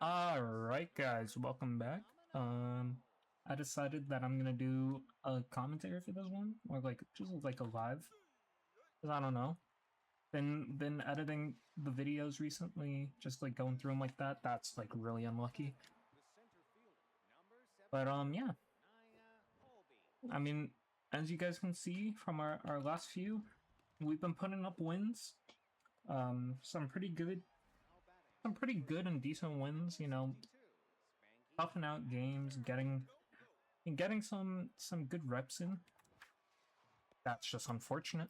Alright guys, welcome back. I decided that I'm gonna do a commentary for this one, or like just like a live, because I don't know. Been editing the videos recently, just like going through them like that. That's like really unlucky. But yeah. I mean, as you guys can see from our last few, we've been putting up wins. Some pretty good and decent wins, you know, toughing out games, getting some good reps in. That's just unfortunate.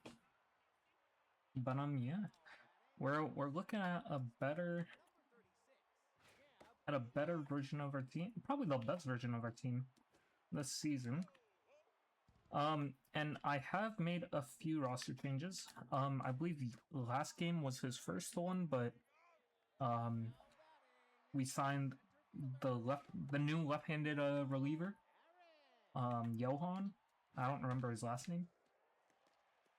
But yeah, we're looking at a better version of our team, probably the best version of our team this season. And I have made a few roster changes. I believe the last game was his first one, but we signed the new left-handed reliever, Johan. I don't remember his last name.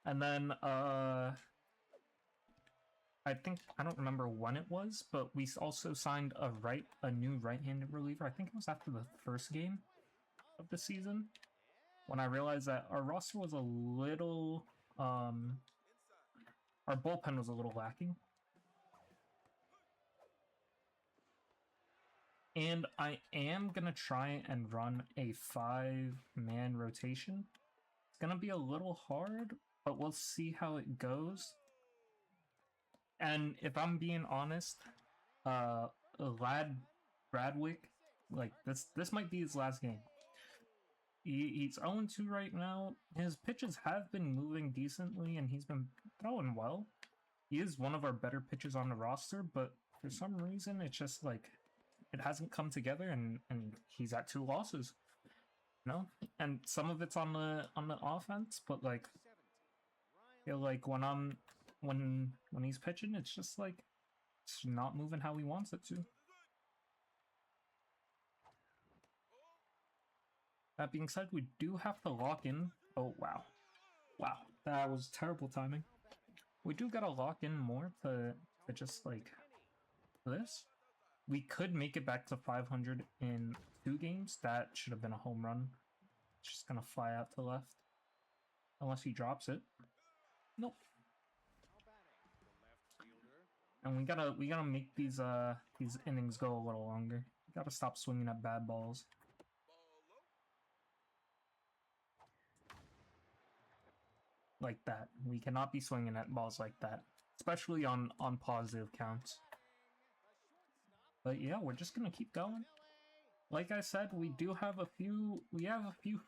And then I don't remember when it was, but we also signed a new right-handed reliever. I think it was after the first game of the season, when I realized that our roster was a little our bullpen was a little lacking. And I am gonna try and run a 5-man rotation. It's gonna be a little hard, but we'll see how it goes. And if I'm being honest, Lad Bradwick, like this might be his last game. He's 0-2 right now. His pitches have been moving decently, and he's been throwing well. He is one of our better pitchers on the roster, but for some reason, it's just like it hasn't come together, and he's at 2 losses. You know, and some of it's on the offense, but like, I feel like when he's pitching, it's just like it's not moving how he wants it to. That being said, we do have to lock in. Oh, wow. Wow, that was terrible timing. We do gotta lock in more to just, like, this. We could make it back to 500 in 2 games. That should have been a home run. It's just gonna fly out to left. Unless he drops it. Nope. And we gotta make these innings go a little longer. We gotta stop swinging at bad balls. Like that. We cannot be swinging at balls like that, especially on positive counts. But yeah, we're just gonna keep going. Like I said, we have a few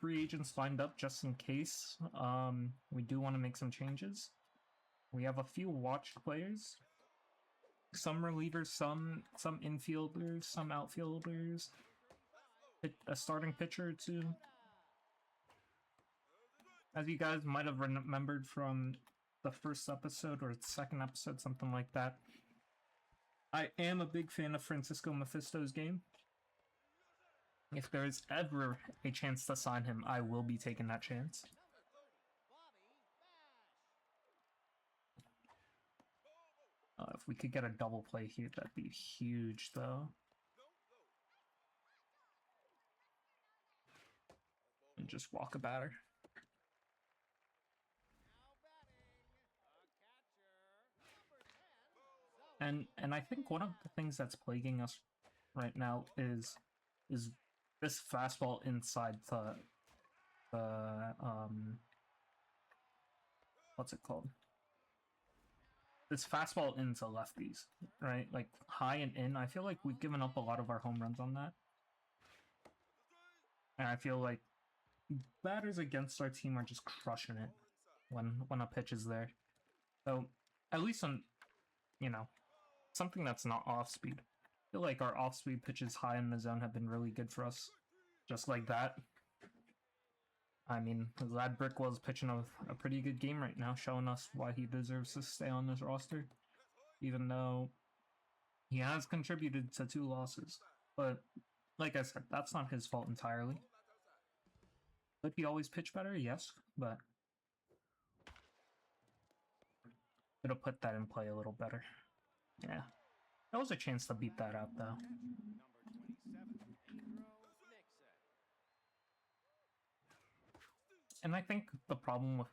free agents lined up just in case. We do want to make some changes. We have a few watched players. Some relievers, some infielders, some outfielders. A starting pitcher or two. As you guys might have remembered from the first episode or the second episode, something like that, I am a big fan of Francisco Mephisto's game. If there is ever a chance to sign him, I will be taking that chance. If we could get a double play here, that'd be huge, though. And just walk a batter. And I think one of the things that's plaguing us right now is this fastball inside the what's it called? This fastball into lefties, right? Like high and in. I feel like we've given up a lot of our home runs on that. And I feel like batters against our team are just crushing it when a pitch is there. So at least on, you know, something that's not off speed. I feel like our off speed pitches high in the zone have been really good for us. Just like that. I mean, Lad Brick was pitching a pretty good game right now, showing us why he deserves to stay on this roster. Even though he has contributed to 2 losses. But, like I said, that's not his fault entirely. Could he always pitch better? Yes, but could have put that in play a little better. Yeah. That was a chance to beat that out, though. And I think the problem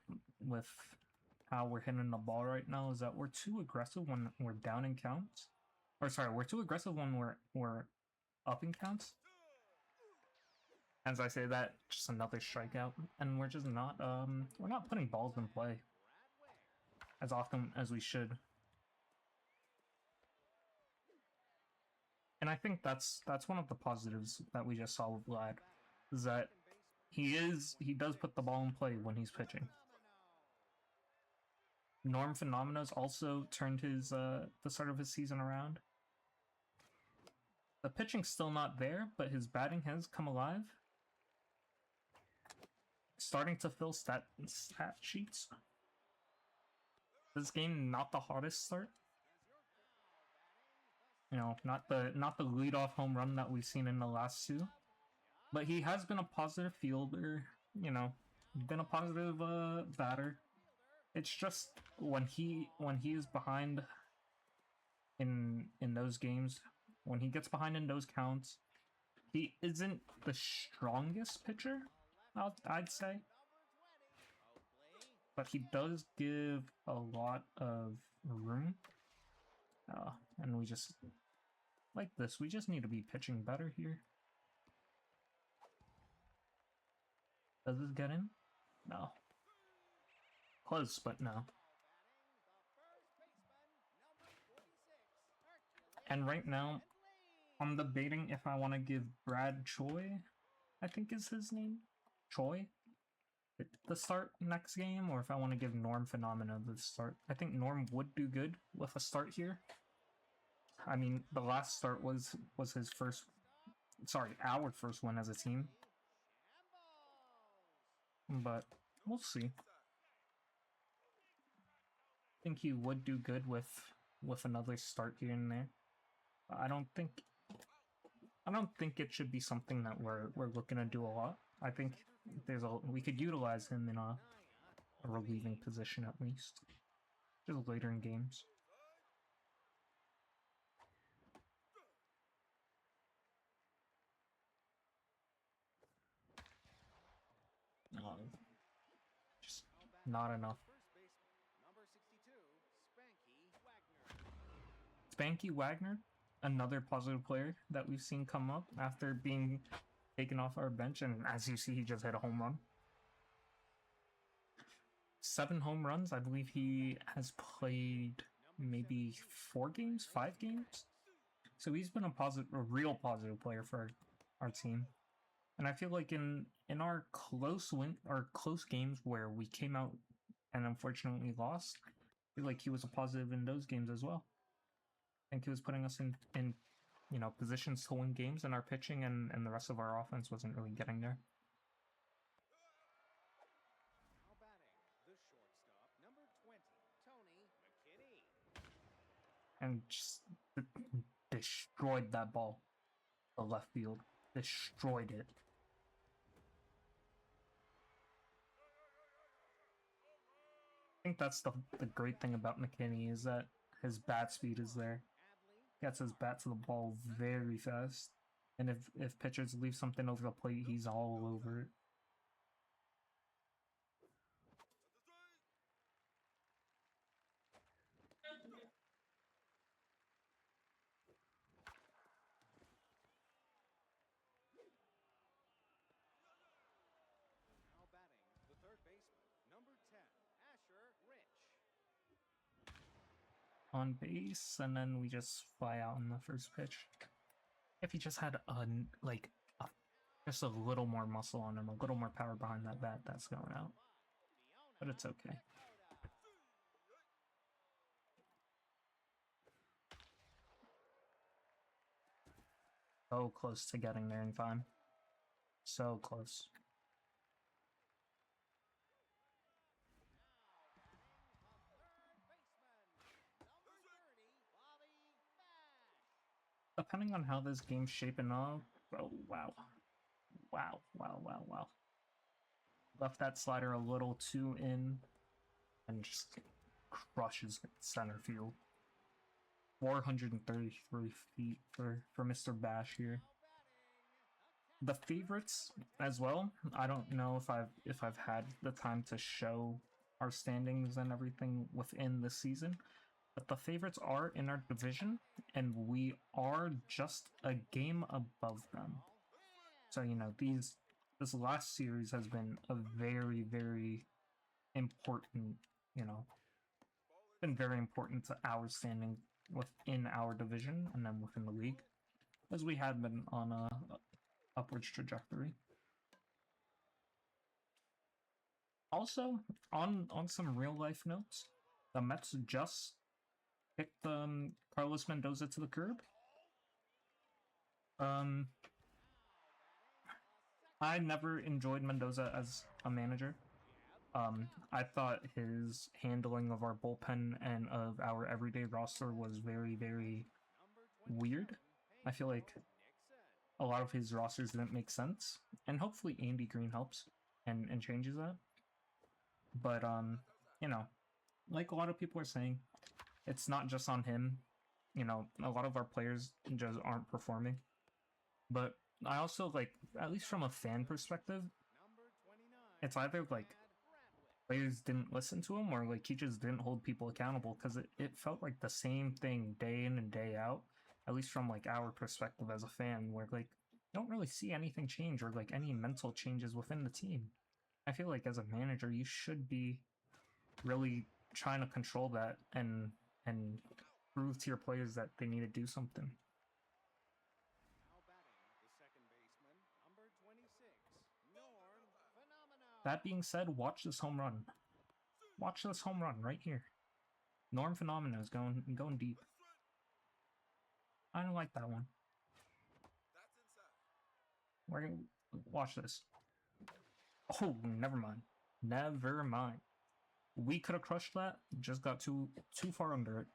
with how we're hitting the ball right now is that we're too aggressive when we're down in counts. Or sorry, we're too aggressive when we're up in counts. As I say that, just another strikeout, and we're just not we're not putting balls in play as often as we should. And I think that's one of the positives that we just saw with Vlad, is that he does put the ball in play when he's pitching. Norm Phenomena's also turned his the start of his season around. The pitching's still not there, but his batting has come alive. Starting to fill stat sheets. This game not the hottest start. You know, not the leadoff home run that we've seen in the last two. But he has been a positive fielder, you know, been a positive batter. It's just when he is behind in those games, when he gets behind in those counts, he isn't the strongest pitcher, I'd say. But he does give a lot of room. And we just, like this, we just need to be pitching better here. Does this get in? No. Close, but no. And right now, I'm debating if I want to give Brad Choi, I think is his name, Choi, the start next game, or if I want to give Norm Phenomena the start. I think Norm would do good with a start here. I mean, the last start was his first, sorry, our first one as a team. But we'll see. I think he would do good with another start here and there. I don't think it should be something that we're looking to do a lot. I think we could utilize him in a relieving position at least, just later in games. Just not enough. Spanky Wagner, another positive player that we've seen come up after being taken off our bench, and as you see, he just hit a home run. 7 home runs. I believe he has played maybe 4 games, 5 games. So he's been a real positive player for our team. And I feel like in our close games where we came out and unfortunately lost, I feel like he was a positive in those games as well. I think he was putting us in you know, positions to win games, and our pitching and the rest of our offense wasn't really getting there. And just destroyed that ball. The left field. Destroyed it. I think that's the great thing about McKinney, is that his bat speed is there. Gets his bat to the ball very fast. And if pitchers leave something over the plate, he's all over it. On base, and then we just fly out in the first pitch. If he just had just a little more muscle on him, a little more power behind that bat, that's going out. But it's okay. So close to getting there in time. So close. Depending on how this game's shaping up, oh wow. Wow. Left that slider a little too in and just crushes center field. 433 feet for Mr. Bash here. The favorites as well. I don't know if I've had the time to show our standings and everything within the season, but the favorites are in our division, and we are just a game above them. So you know this last series has been a very, very important, you know, been very important to our standing within our division and then within the league, as we had been on a upwards trajectory. Also, on some real life notes, the Mets just kicked Carlos Mendoza to the curb. I never enjoyed Mendoza as a manager. I thought his handling of our bullpen and of our everyday roster was very, very weird. I feel like a lot of his rosters didn't make sense, and hopefully Andy Green helps and changes that. But you know, like a lot of people are saying, it's not just on him. You know, a lot of our players just aren't performing. But I also, like, at least from a fan perspective, it's either like players didn't listen to him or like he just didn't hold people accountable, because it felt like the same thing day in and day out, at least from like our perspective as a fan, where like you don't really see anything change or like any mental changes within the team. I feel like as a manager you should be really trying to control that and prove to your players that they need to do something. That being said, watch this home run. Watch this home run right here. Norm Phenomena is going deep. I don't like that one. We're gonna watch this. Oh, never mind. Never mind. We could have crushed that. Just got too far under it.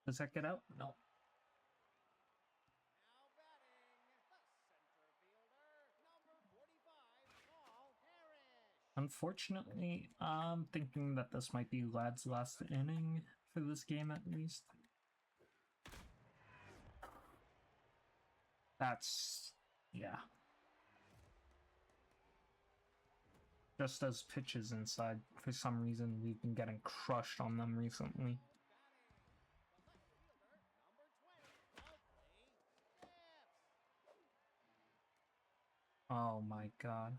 Does that get out? No. Unfortunately, I'm thinking that this might be Lad's last inning for this game at least. Yeah. Just as pitches inside, for some reason we've been getting crushed on them recently. Oh my god.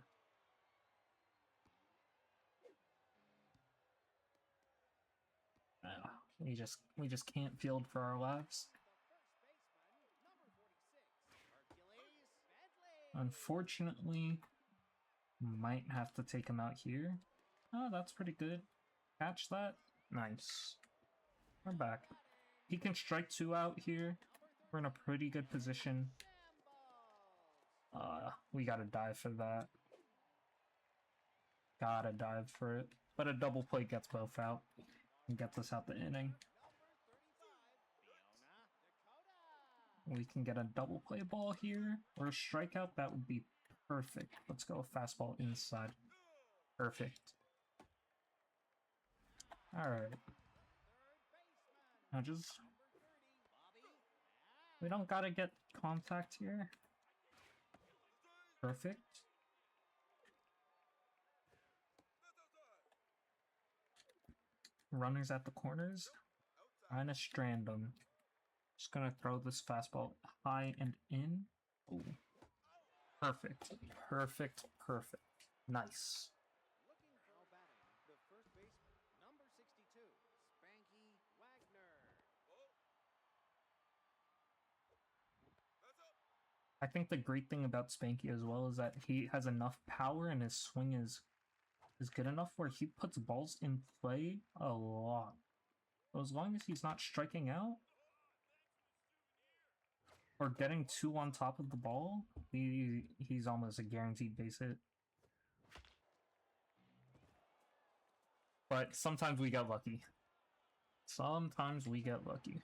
We just can't field for our lives. Unfortunately, might have to take him out here. Oh, that's pretty good. Catch that. Nice. We're back. He can strike 2 out here. We're in a pretty good position. We gotta dive for that. Gotta dive for it. But a double play gets both out and gets us out the inning. We can get a double play ball here or a strikeout. That would be perfect. Let's go fastball inside. Perfect. Alright. Now just... we don't gotta get contact here. Perfect. Runners at the corners. Trying to strand them. Just gonna throw this fastball high and in. Ooh. Perfect. Perfect. Perfect. Nice. I think the great thing about Spanky as well is that he has enough power and his swing is good enough where he puts balls in play a lot. So as long as he's not striking out or getting 2 on top of the ball, he's almost a guaranteed base hit. But sometimes we get lucky. Sometimes we get lucky.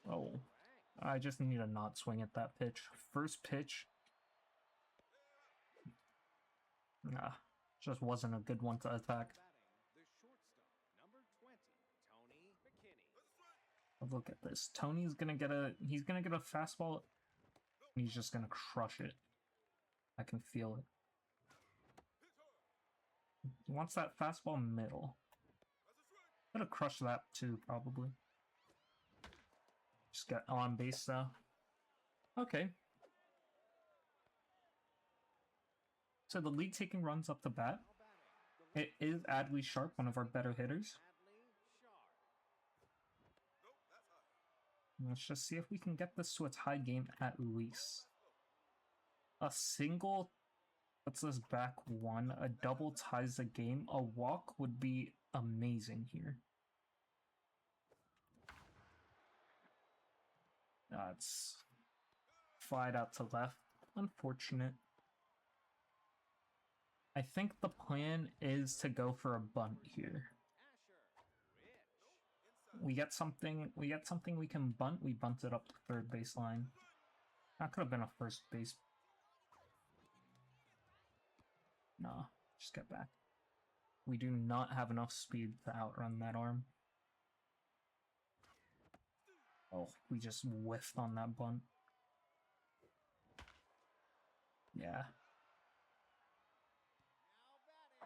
Oh, I just need to not swing at that pitch. First pitch. Nah, just wasn't a good one to attack. Look at this. Tony's gonna get a fastball. And he's just gonna crush it. I can feel it. He wants that fastball middle. Gonna crush that too, probably. Just get on base though. Okay. So the lead taking runs up the bat. It is Adley Sharp, one of our better hitters. Let's just see if we can get this to a tie game at least. A single puts us back one. A double ties the game. A walk would be amazing here. That's flied out to left. Unfortunate. I think the plan is to go for a bunt here. We get something we can bunt. We bunt it up to third baseline. That could have been a first base. Nah, just get back. We do not have enough speed to outrun that arm. Oh, we just whiffed on that bunt. Yeah.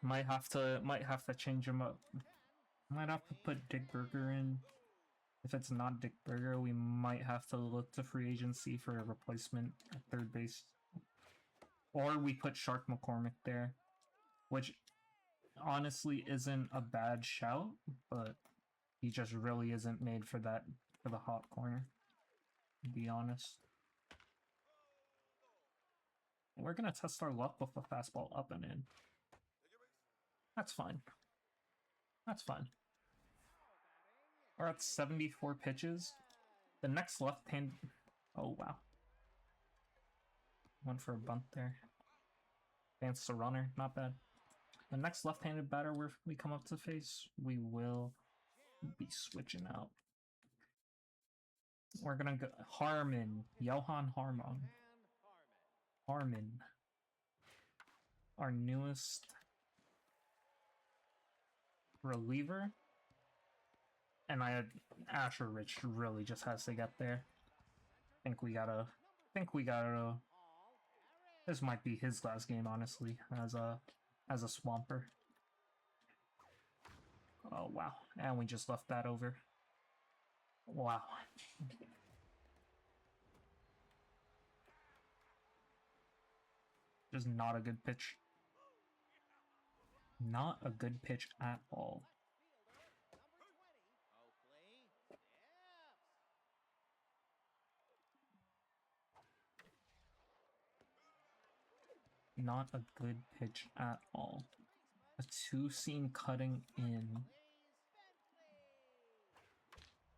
Might have to change him up. Might have to put Dick Berger in. If it's not Dick Berger, we might have to look to free agency for a replacement at third base. Or we put Shark McCormick there, which honestly isn't a bad shout, but he just really isn't made for that, for the hot corner, to be honest. We're gonna test our luck with a fastball up and in. That's fine. That's fine. We're at 74 pitches. The next left-hand... Oh, wow. Went for a bunt there. Advanced to runner. Not bad. The next left-handed batter we come up to face, we will be switching out. We're gonna go... Harmon. Johan Harmon. Harmon. Our newest reliever. And Asher Rich really just has to get there. Think we gotta. This might be his last game, honestly, as a Swamper. Oh wow, and we just left that over. Wow. Just not a good pitch. Not a good pitch at all. Not a good pitch at all. A two-seam cutting in.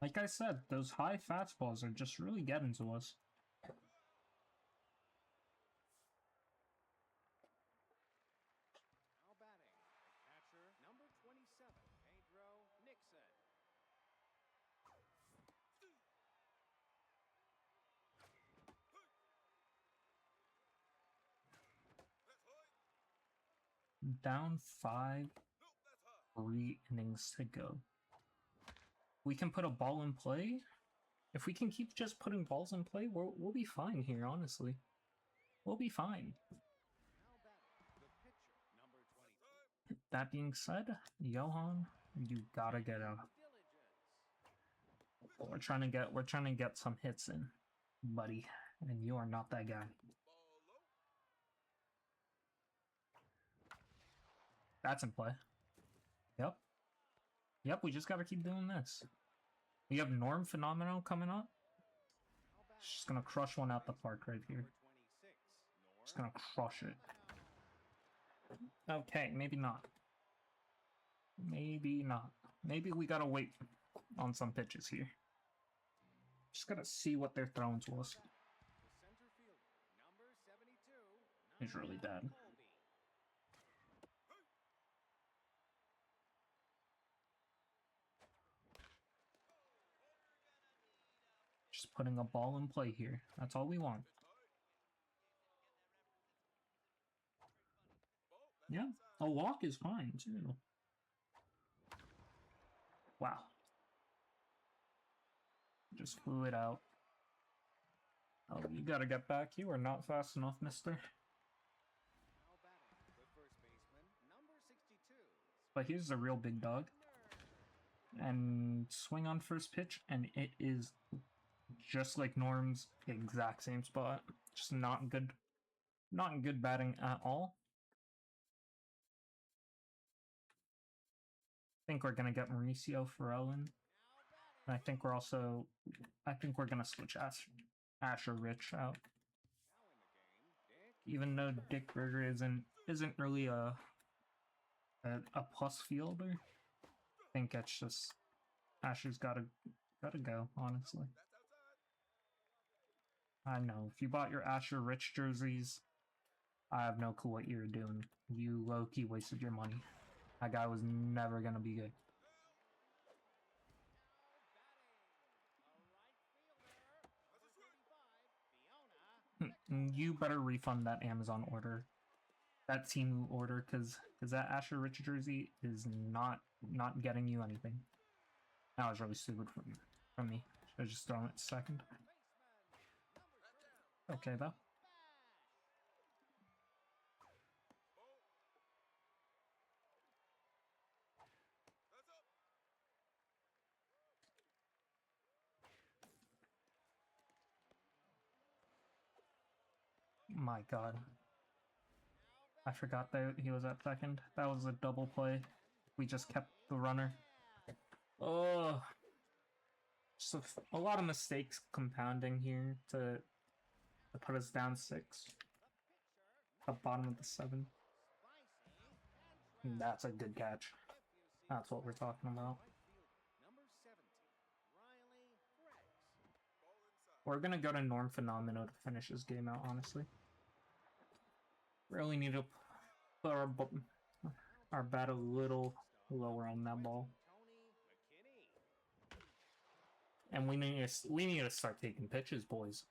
Like I said, those high fastballs are just really getting to us. Now batting, catcher number 27, Pedro Nixon. Down 5, 3 innings to go. We can put a ball in play. If we can keep just putting balls in play, we'll be fine here, honestly. We'll be fine. Now batting, the pitcher number 23. That being said, Johan, you gotta get out. We're trying to get some hits in, buddy, and you are not that guy. That's in play. Yep. Yep, we just gotta keep doing this. We have Norm Phenomenal coming up. Just gonna crush one out the park right here. Just gonna crush it. Okay, maybe not. Maybe not. Maybe we gotta wait on some pitches here. Just gotta see what they're throwing to us. He's really bad. Just putting a ball in play here. That's all we want. Yeah, a walk is fine too. Wow. Just flew it out. Oh, you gotta get back. You are not fast enough, mister. Now batting, the first baseman, number 62. But here's a real big dog. And swing on first pitch, and it is just like Norm's exact same spot. Just not good. Not good batting at all. I think we're gonna get Mauricio Farrellin. And I think we're also, I think we're gonna switch Asher Rich out. Even though Dick Berger isn't really a plus fielder, I think it's just Asher's gotta go, honestly. I know, if you bought your Asher Rich jerseys, I have no clue what you were doing. You low-key wasted your money. That guy was never gonna be good. You better refund that Amazon order, that Temu order, because that Asher Rich jersey is not getting you anything. That was really stupid from me. Should have just thrown it second. Okay though. My god. I forgot that he was at second. That was a double play. We just kept the runner. Oh. So a lot of mistakes compounding here to put us down 6. The bottom of the 7. That's a good catch. That's what we're talking about. We're gonna go to Norm Phenomeno to finish this game out, honestly. Really need to put our bat a little lower on that ball. And we need to start taking pitches, boys.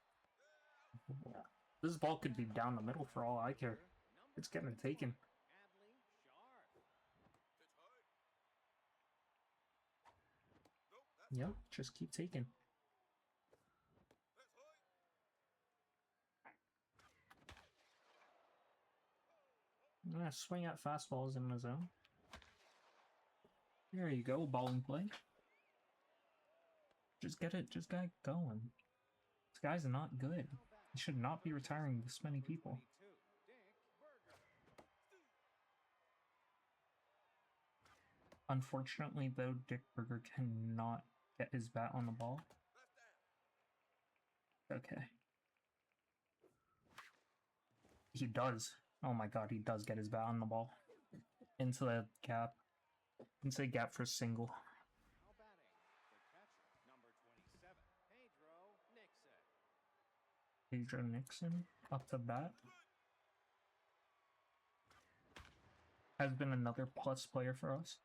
This ball could be down the middle for all I care. It's getting taken. Yeah, just keep taking. Yeah, swing at fastballs in the zone. There you go, ball in play. Just get it going. This guy's not good. He should not be retiring this many people. Unfortunately, though, Dick Berger cannot get his bat on the ball. Okay. He does. Oh my god, he does get his bat on the ball. Into the gap. Into the gap for a single. Pedro Nixon up to bat. Has been another plus player for us.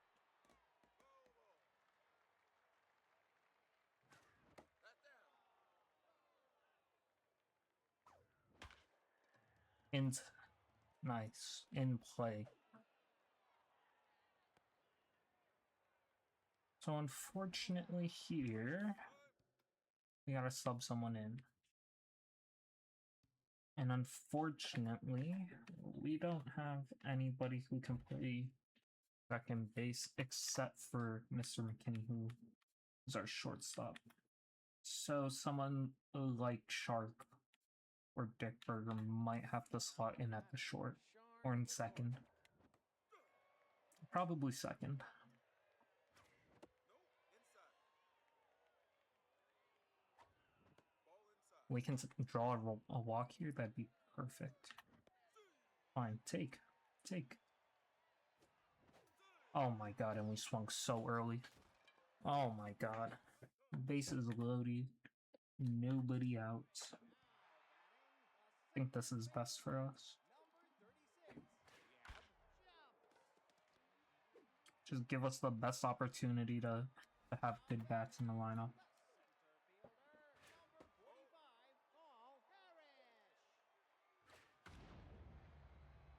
Nice. In play. So unfortunately here, we gotta sub someone in. And unfortunately, we don't have anybody who can play second base except for Mr. McKinney, who is our shortstop. So someone like Shark or Dick Berger might have to slot in at the short or in second. Probably second. We can draw a walk here, that'd be perfect. Fine, take. Oh my god, and we swung so early. Oh my god. Bases loaded. Nobody out. I think this is best for us. Just give us the best opportunity to have good bats in the lineup.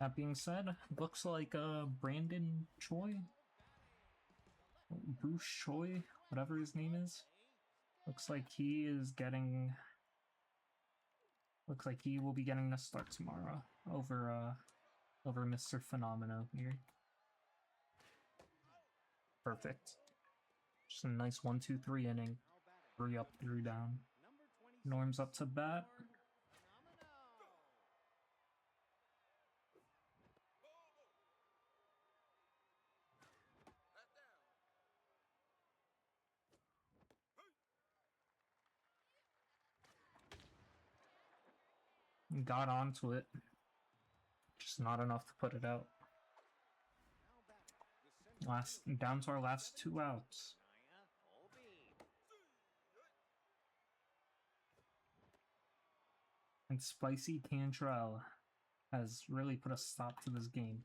That being said, looks like Brandon Choi, Bruce Choi, whatever his name is. Looks like he is getting. Looks like he will be getting the start tomorrow over Mr. Phenomeno here. Perfect. Just a nice 1-2-3 inning. 3 up, 3 down. Norm's up to bat. Got onto it. Just not enough to put it out. Down to our last 2 outs. And Spicy Cantrell has really put a stop to this game.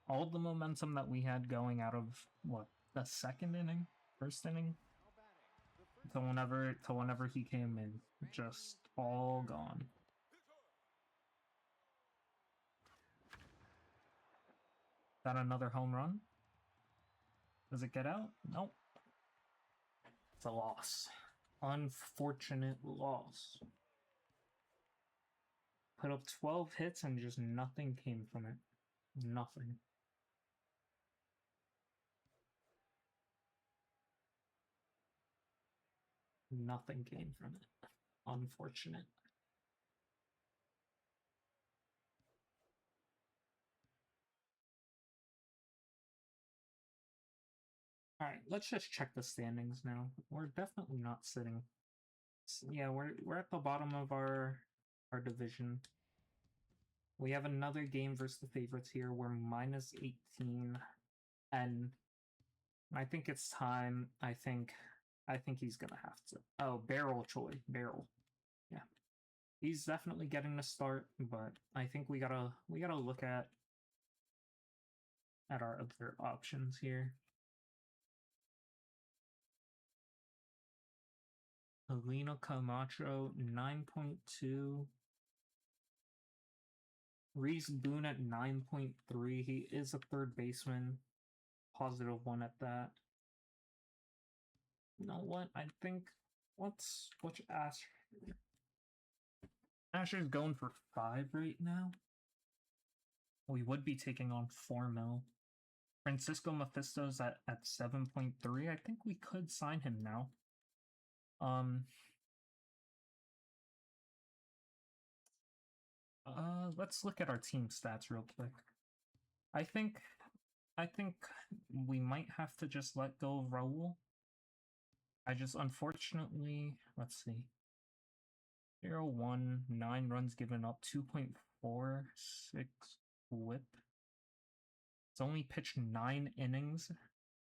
All the momentum that we had going out of what, the second inning, first inning, to whenever he came in, just all gone. That another home run? Does it get out? Nope. It's a loss. Unfortunate loss. Put up 12 hits and just nothing came from it. Nothing. Nothing came from it. Unfortunate. Alright, let's just check the standings now. We're definitely not sitting. Yeah, we're at the bottom of our division. We have another game versus the favorites here. We're minus 18. And I think it's time. I think he's gonna have to. Oh, Barrel Choi. Barrel. Yeah. He's definitely getting the start, but I think we gotta look at our other options here. Alina Camacho, 9.2. Reese Boone at 9.3. He is a third baseman. +1 at that. You know what? I think let's Asher. Asher's going for 5 right now. We would be taking on 4 mil. Francisco Mephisto's at 7.3. I think we could sign him now. Let's look at our team stats real quick. I think we might have to just let go of Raul. I just unfortunately, let's see. 0-1, 9 runs given up, 2.46 whip. It's only pitched 9 innings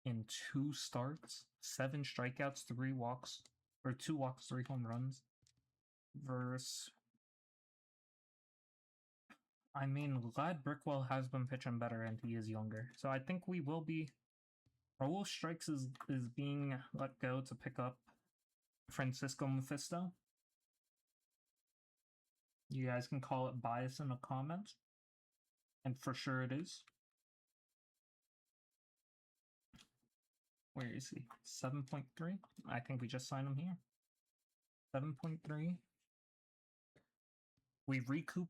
in 2 starts, 7 strikeouts, 3 walks, or 2 walks, 3 home runs. Versus, I mean, Glad Brickwell has been pitching better and he is younger. So I think we will be. Raul Strikes is being let go to pick up Francisco Mephisto. You guys can call it bias in the comments. And for sure it is. Where is he? 7.3? I think we just signed him here. 7.3. We recoup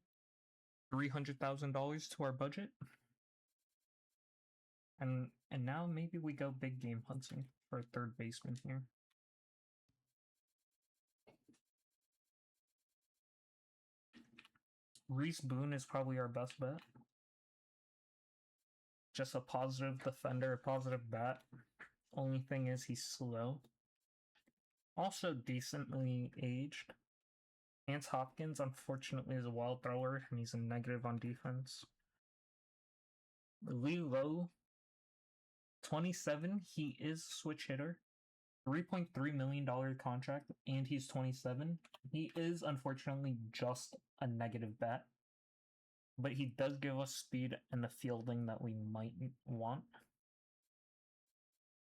$300,000 to our budget. And now maybe we go big game hunting for a third baseman here. Reese Boone is probably our best bet. Just a positive defender, a positive bat. Only thing is he's slow. Also decently aged. Ance Hopkins, unfortunately, is a wild thrower, and he's a negative on defense. Lee Lowe, 27. He is switch hitter. $3.3 million contract, and he's 27. He is, unfortunately, just a negative bat. But he does give us speed and the fielding that we might want.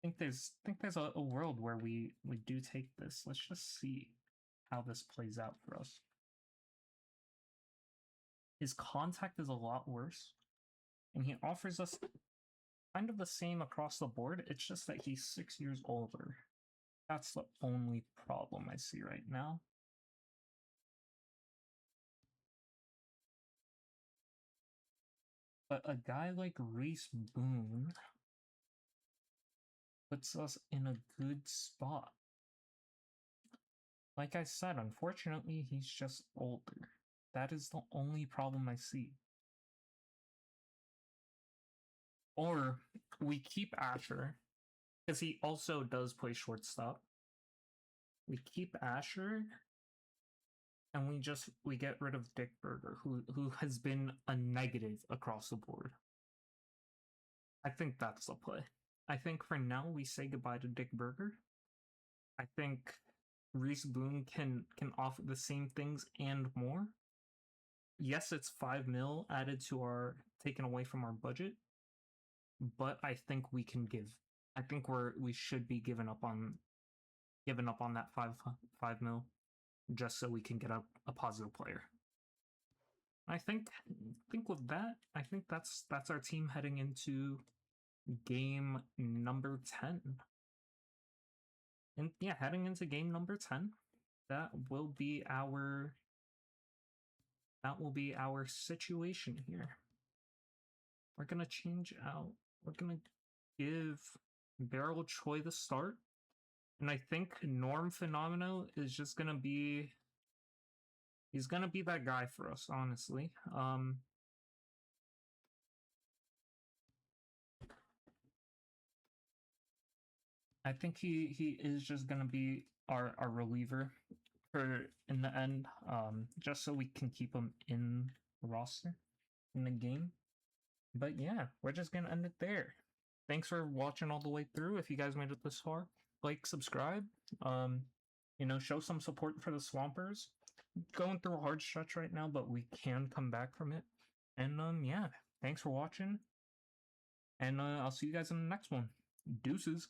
I think there's a world where we do take this. Let's just see how this plays out for us. His contact is a lot worse, and he offers us kind of the same across the board. It's just that he's 6 years older. That's the only problem I see right now. But a guy like Reese Boone puts us in a good spot. Like I said, unfortunately, he's just older. That is the only problem I see. Or we keep Asher, because he also does play shortstop. We keep Asher, and we get rid of Dick Berger, who has been a negative across the board. I think that's the play. I think for now we say goodbye to Dick Berger. I think Reese Boone can offer the same things and more. Yes, it's 5 mil added to our taken away from our budget, but I think we can give. I think we should be giving up on that 5 mil just so we can get a positive player. I think with that, I think that's our team heading into game number 10. And yeah, heading into game number 10, that will be our situation here. We're gonna change out. We're gonna give Beryl Choi the start, and I think Norm Phenomenal is just gonna be. He's gonna be that guy for us, honestly. I think he is just gonna be our reliever for in the end, just so we can keep him in the roster in the game. But yeah, we're just gonna end it there. Thanks for watching all the way through. If you guys made it this far, like, subscribe. Show some support for the Swampers. Going through a hard stretch right now, but we can come back from it. And yeah, thanks for watching. And I'll see you guys in the next one. Deuces.